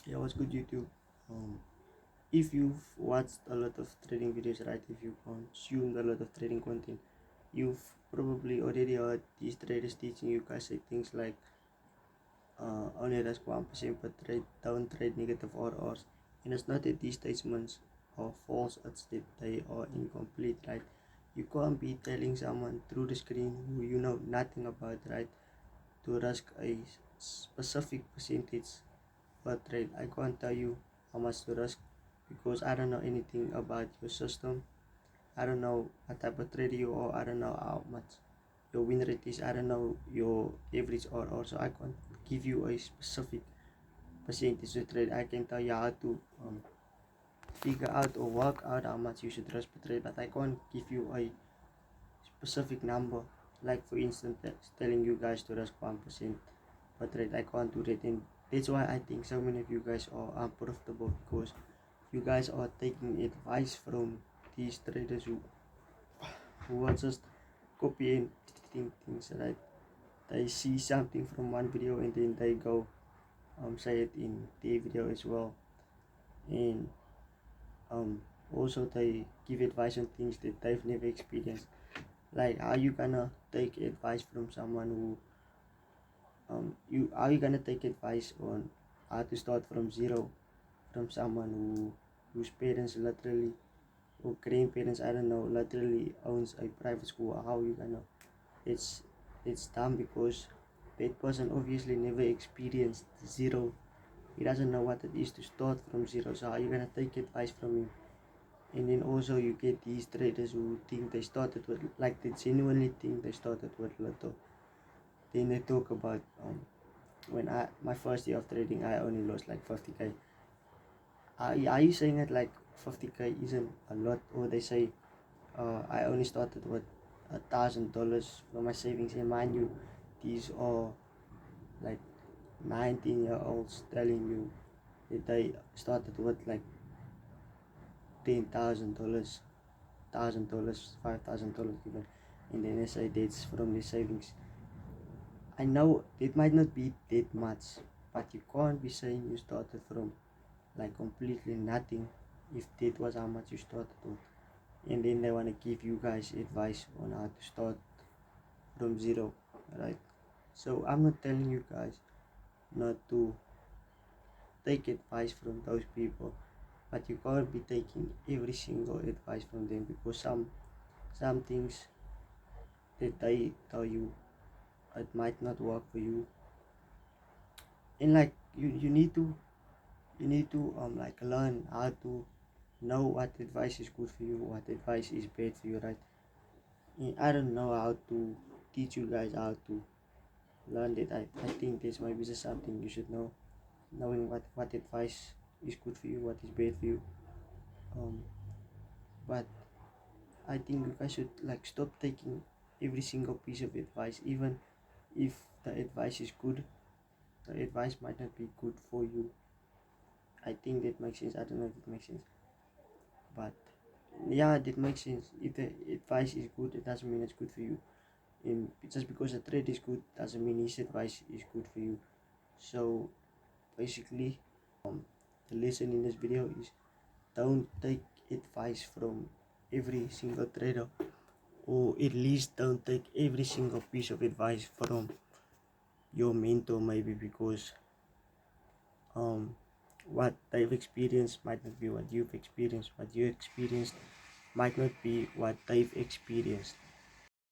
Yeah, what's good, YouTube? If you've watched a lot of trading videos, right? If you consumed a lot of trading content, you've probably already heard these traders teaching you guys say things like only risk 1% per trade, don't trade negative RRs. And it's not that these statements are false, it's that they are incomplete, right? You can't be telling someone through the screen who you know nothing about, right, to risk a specific percentage per trade. I can't tell you how much to risk because I don't know anything about your system. I don't know what type of trader you are. I don't know how much your win rate is. I don't know your average or also I can't give you a specific percentage to trade. I can tell you how to figure out or work out how much you should risk per trade, but I can't give you a specific number. Like for instance, telling you guys to risk 1% per trade. I can't do that, and that's why I think so many of you guys are unprofitable because you guys are taking advice from these traders who are just copying things, right? They see something from one video and then they go say it in their video as well, and um also they give advice on things that they've never experienced. Like how you gonna take advice from someone who you are you gonna take advice on how to start from zero from someone whose parents literally or grandparents, I don't know, literally owns a private school? How you gonna? It's it's dumb because that person obviously never experienced zero. He doesn't know what it is to start from zero. So how you gonna take advice from him? And then also you get these traders who think they started with, like they genuinely think they started with little. Then they talk about when I my first year of trading I only lost like 50k. Are you saying that like 50k isn't a lot, or they say I only started with $1,000 from my savings, and mind you, these are like 19-year-olds telling you that they started with like $10,000, $1,000, $5,000 even, and then they say that's from their savings. I know it might not be that much, but you can't be saying you started from like completely nothing if that was how much you started with. And then they want to give you guys advice on how to start from zero, right? So I'm not telling you guys not to take advice from those people, but you can't be taking every single advice from them because some things that they tell you it might not work for you. And like you need to like learn how to know what advice is good for you, what advice is bad for you, right? And I don't know how to teach you guys how to learn that. I think this might be just something you should know, knowing what advice is good for you, what is bad for you. um but I think you guys should like stop taking every single piece of advice. Even if the advice is good, the advice might not be good for you. I think that makes sense. I don't know if it makes sense, but yeah, that makes sense. If the advice is good, it doesn't mean it's good for you, and just because the trade is good doesn't mean his advice is good for you. So basically, the lesson in this video is don't take advice from every single trader, or at least don't take every single piece of advice from your mentor, maybe because what they've experienced might not be what you've experienced. What you experienced might not be what they've experienced.